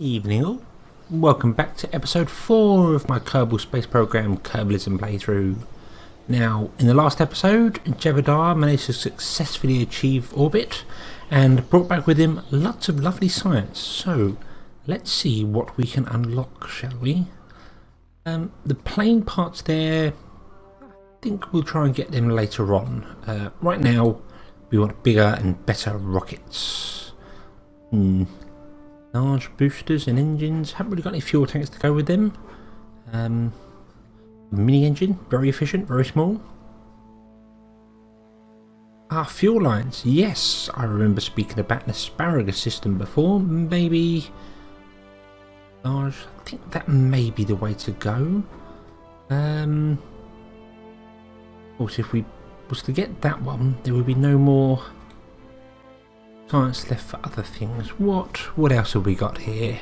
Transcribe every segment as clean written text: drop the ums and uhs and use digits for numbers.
Evening all. Welcome back to episode 4 of my Kerbal space program Kerbalism playthrough. Now, in the last episode, Jebediah managed to successfully achieve orbit and brought back with him lots of lovely science. So, let's see what we can unlock, shall we? The plane parts there, I think we'll try and get them later on. Right now, we want bigger and better rockets. Large boosters and engines. Haven't really got any fuel tanks to go with them. Mini engine, very efficient, very small. Fuel lines. Yes, I remember speaking about an asparagus system before. Maybe large. I think that may be the way to go. Also, if we was to get that one, there would be no more science left for other things. What else have we got here?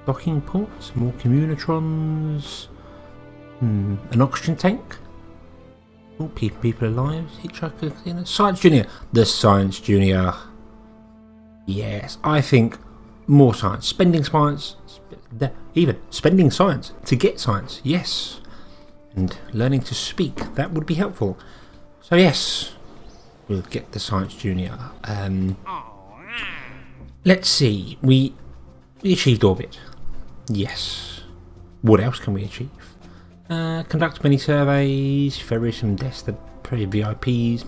Docking ports, more communitrons, an oxygen tank. Oh, keep people alive. Hitchhiker, Science Junior. The Science Junior. Yes, I think more science. Spending science, even spending science to get science. Yes, and learning to speak, that would be helpful. So yes, we'll get the Science Junior. Let's see. We achieved orbit. Yes. What else can we achieve? Conduct many surveys, ferry some desks, the VIPs.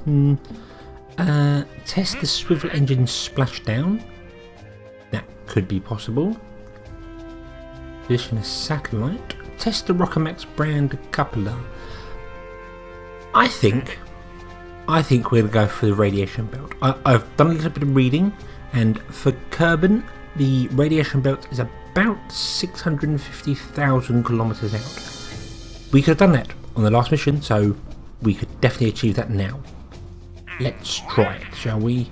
Test the swivel engine splashdown. That could be possible. Position a satellite. Test the Rocamax brand coupler. I think we'll go for the radiation belt. I've done a little bit of reading, and for Kerbal, the radiation belt is about 650,000 kilometers out. We could have done that on the last mission, so we could definitely achieve that now. Let's try it, shall we?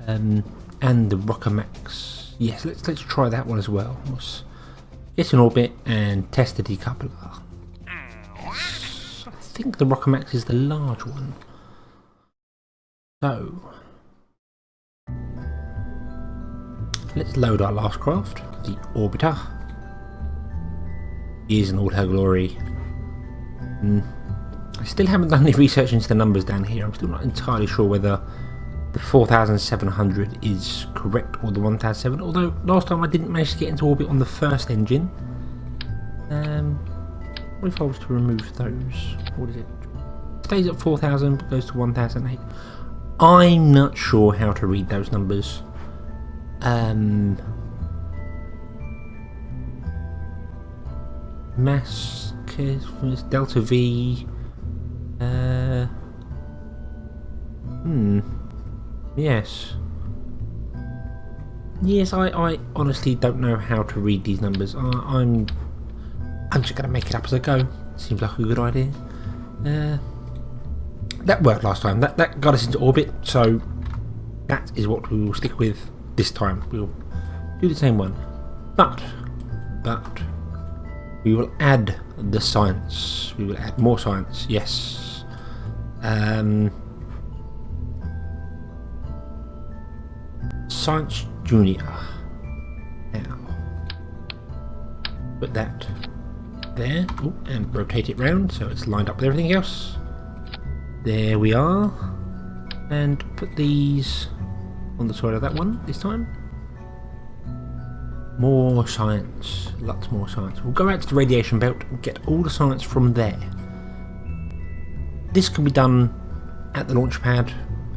And the Rocamax. Yes, let's try that one as well. Let's get in orbit and test the decoupler. Yes, I think the Rocamax is the large one. So, let's load our last craft, the Orbiter. He is in all her glory. I still haven't done any research into the numbers down here. I'm still not entirely sure whether the 4,700 is correct or the 1,007. Although last time I didn't manage to get into orbit on the first engine. What if I was to remove those? What is it? Stays at 4,000 but goes to 1,008. I'm not sure how to read those numbers. Mass Delta V. Yes. Yes, I honestly don't know how to read these numbers. I'm just gonna make it up as I go. Seems like a good idea. That worked last time. That got us into orbit, so that is what we will stick with this time. We'll do the same one, but we will add the science. We will add more science. Yes. Science Junior. Now, put that there. Ooh, and rotate it round so it's lined up with everything else. There we are, and put these on the side of that one this time. More science, lots more science. We'll go out to the radiation belt and get all the science from there. This can be done at the launch pad,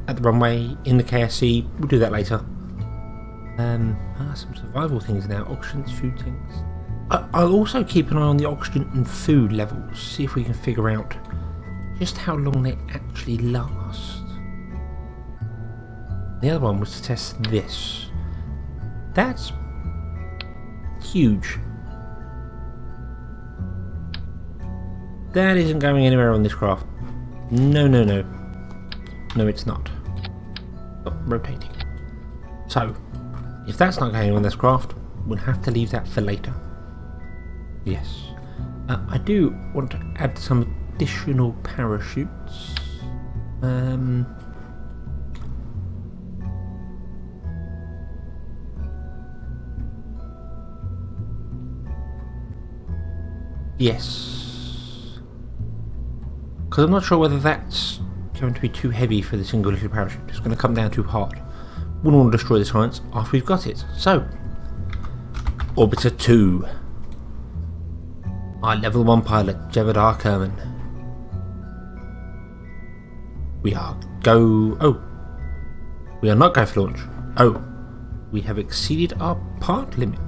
at the runway, in the KSC. We'll do that later. Some survival things now. Oxygen, food tanks. I'll also keep an eye on the oxygen and food levels. See if we can figure out just how long they actually last. The other one was to test this. That's huge. That isn't going anywhere on this craft. No. No, it's not. Stop rotating. So, if that's not going on this craft, we'll have to leave that for later. Yes. I do want to add some additional parachutes. Yes. Because I'm not sure whether that's going to be too heavy for the single little parachute. It's going to come down too hard. Wouldn't want to destroy the science after we've got it. So, Orbiter 2. Our level 1 pilot, Jebediah Kerman. We are go... Oh. We are not go for launch. Oh. We have exceeded our part limit.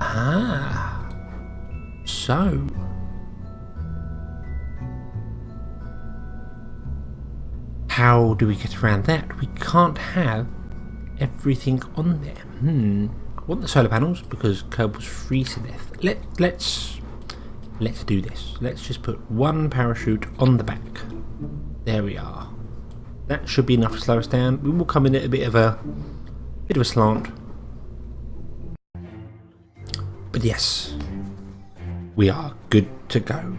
Ah. So. How do we get around that? We can't have everything on there. I want the solar panels because Kerbal's freeze to death. Let's do this. Let's just put one parachute on the back. There we are. That should be enough to slow us down. We will come in at a bit of a slant. But yes, we are good to go.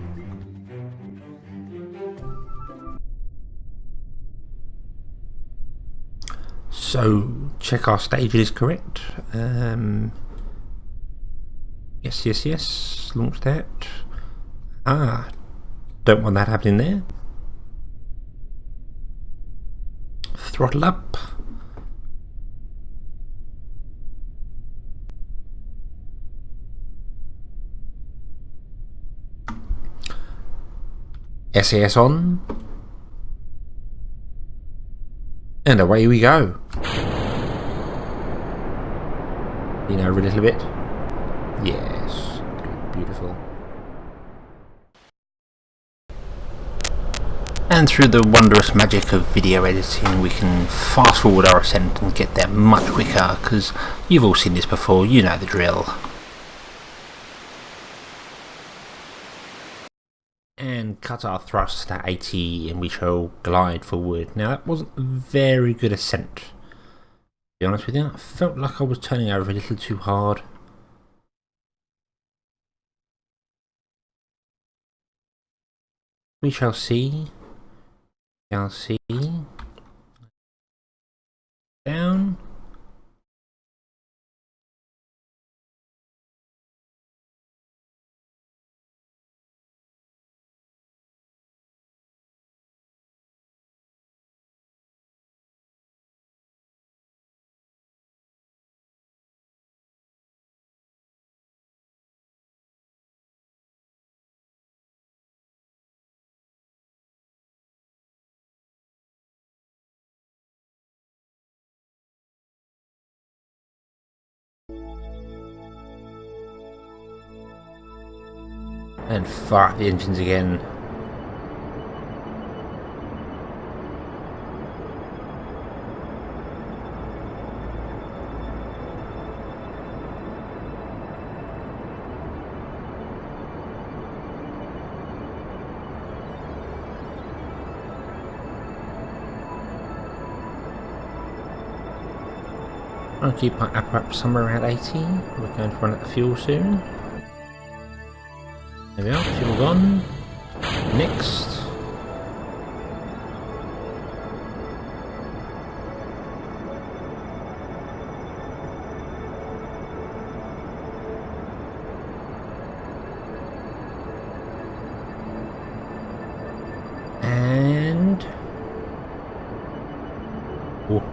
So, check our staging is correct. Yes. Launch that. Ah, don't want that happening there. Throttle up. SAS on. And away we go. Lean over a little bit. Yes. Beautiful. And through the wondrous magic of video editing, we can fast forward our ascent and get there much quicker, because you've all seen this before, you know the drill. And cut our thrust at 80 and we shall glide forward. Now that wasn't a very good ascent, to be honest with you. I felt like I was turning over a little too hard. We shall see. Shall see. Down. And fire up the engines again. I'll keep my apparatus somewhere around 80. We're going to run out of fuel soon. There we are, fuel gone. Next. And... oh.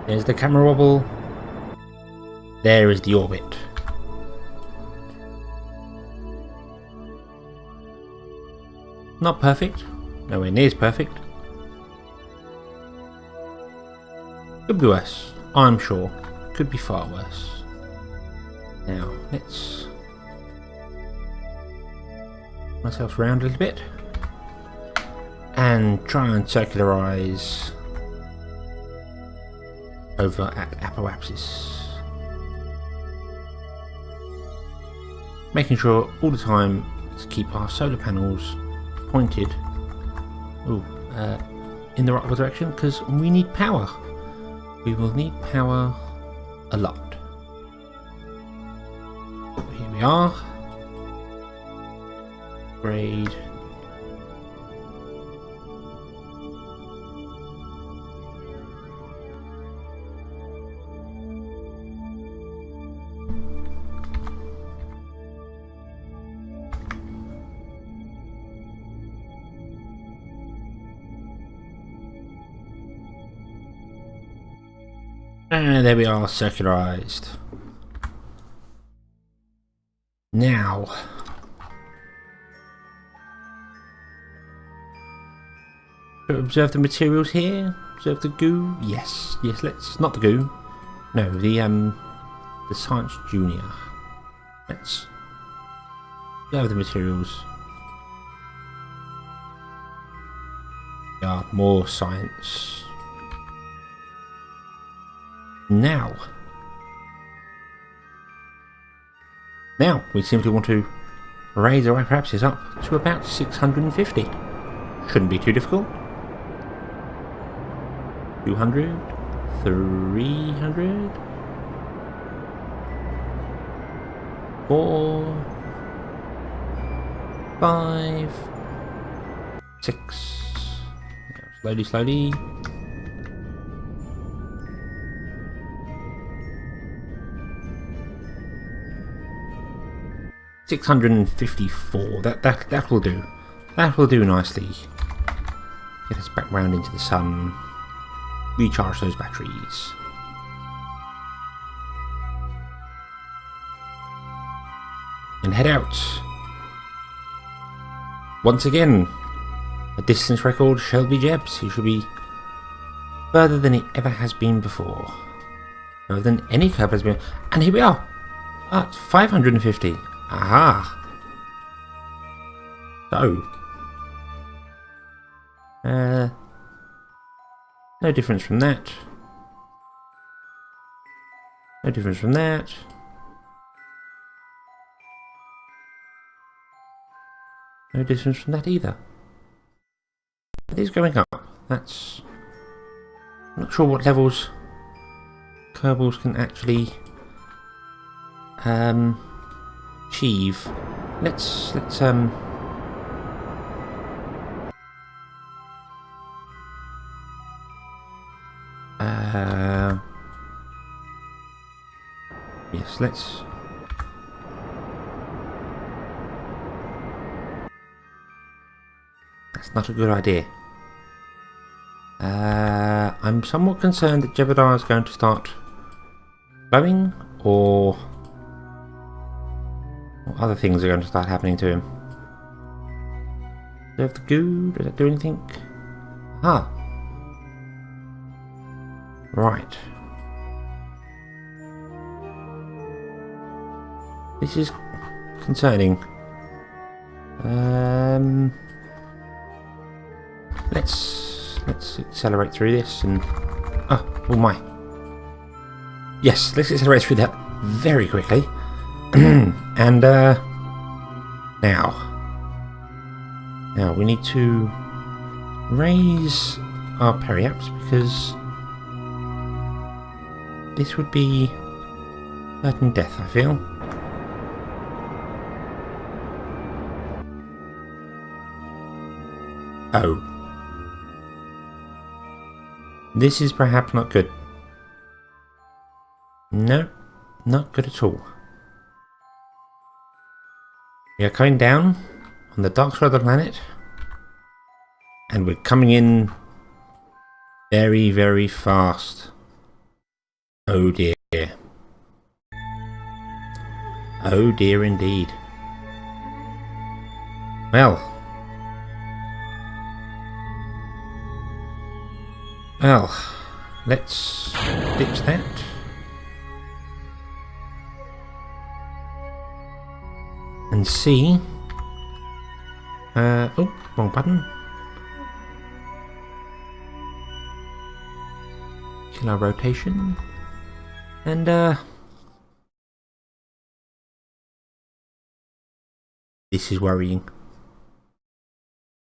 There's the camera wobble. There is the orbit. Not perfect, nowhere near as perfect. Could be worse, I'm sure. Could be far worse. Now, let's myself round a little bit and try and circularise over at apoapsis. Making sure all the time to keep our solar panels pointed in the right direction, because we need power. We will need power a lot. Here we are. Grade. And there we are, circularized. Now, observe the materials here. Observe the goo. Yes, yes. Let's not the goo. No, the Science Junior. Let's observe the materials. Yeah, more science. Now we simply want to raise our apparatuses up to about 650. Shouldn't be too difficult. 200, 300, 4, 5, 6. Slowly, slowly. 654. That will do. That will do nicely. Get us back round into the sun. Recharge those batteries. And head out. Once again, a distance record shall be Jeb's. He shall be further than he ever has been before. Further than any Kerbal has been. And here we are. At 550. Aha! So, no difference from that. No difference from that. No difference from that either. It is going up. That's... I'm not sure what levels Kerbals can actually achieve. Let's yes, let's that's not a good idea. I'm somewhat concerned that Jebediah is going to start glowing, or other things are going to start happening to him. Do I have the goo? Does that do anything? Ah. Right. This is concerning. Let's accelerate through this and oh my. Yes, let's accelerate through that very quickly. And now we need to raise our periaps, because this would be certain death, I feel. Oh. This is perhaps not good. No, not good at all. We are coming down on the dark side of the planet, and we're coming in very, very fast. Oh dear. Oh dear indeed. Well, let's ditch that. And see. Oh, wrong button. Kill our rotation. And this is worrying.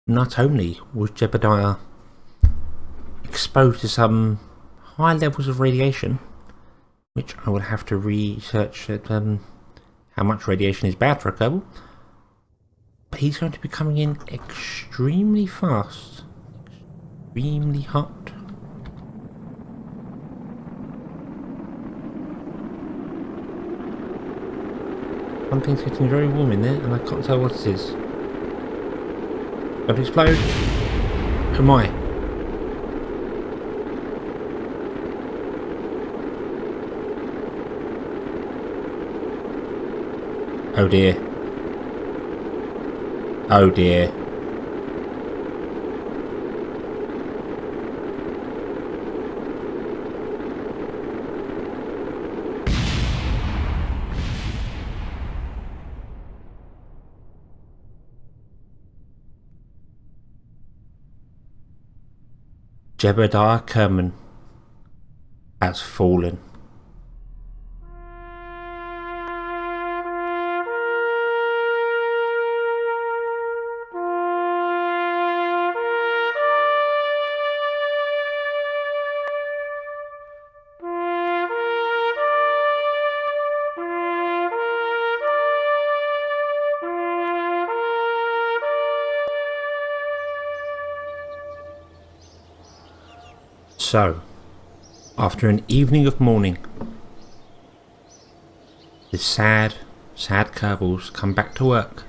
Not only was Jebediah exposed to some high levels of radiation, which I would have to research at how much radiation is bad for a Kerbal, but he's going to be coming in extremely fast, extremely hot. Something's getting very warm in there, and I can't tell what it is. Going to explode? Oh my! Oh dear. Oh dear. Jebediah Kerman has fallen. So, after an evening of mourning, the sad Kerbals come back to work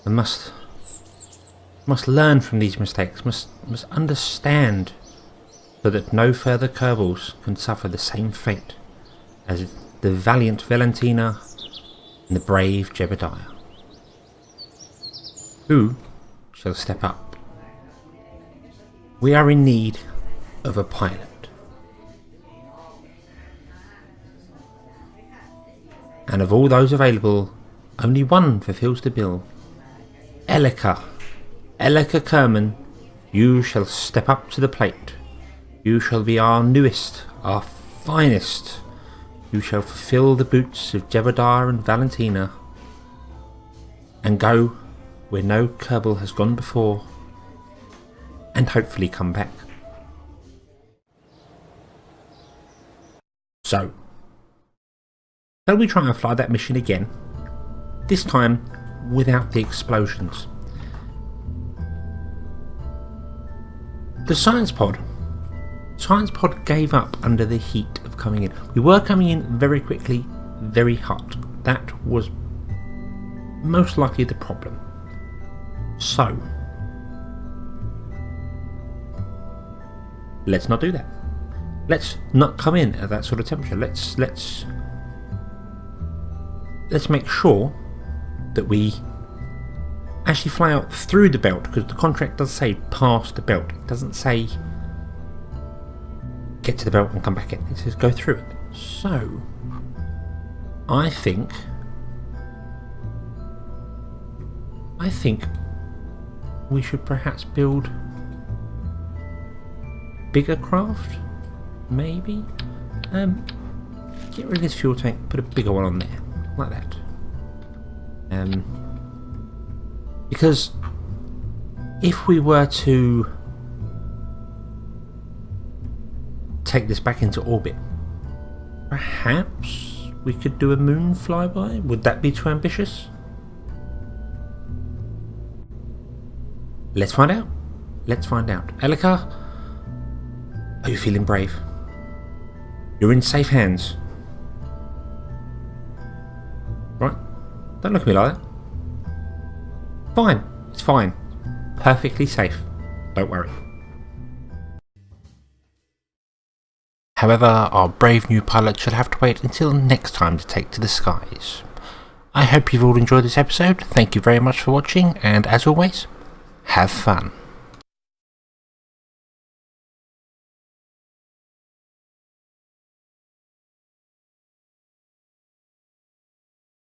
and must learn from these mistakes, must understand, so that no further Kerbals can suffer the same fate as the valiant Valentina and the brave Jebediah. Who shall step up? We are in need of a pilot, and of all those available, only one fulfills the bill. Elika Kerman, you shall step up to the plate. You shall be our newest, our finest. You shall fulfill the boots of Jebediah and Valentina, and go where no Kerbal has gone before, and hopefully come back. So, shall we try and fly that mission again? This time without the explosions. The Science Pod gave up under the heat of coming in. We were coming in very quickly, very hot. That was most likely the problem. So, let's not do that. Let's not come in at that sort of temperature. Let's make sure that we actually fly out through the belt, because the contract does say past the belt. It doesn't say get to the belt and come back in. It says go through it. So I think we should perhaps build bigger craft. Maybe get rid of this fuel tank, put a bigger one on there, like that. Because if we were to take this back into orbit, perhaps we could do a moon flyby. Would that be too ambitious? Let's find out. Elika, are you feeling brave? You're in safe hands. Right? Don't look at me like that. Fine. It's fine. Perfectly safe. Don't worry. However, our brave new pilot shall have to wait until next time to take to the skies. I hope you've all enjoyed this episode. Thank you very much for watching, and as always, have fun.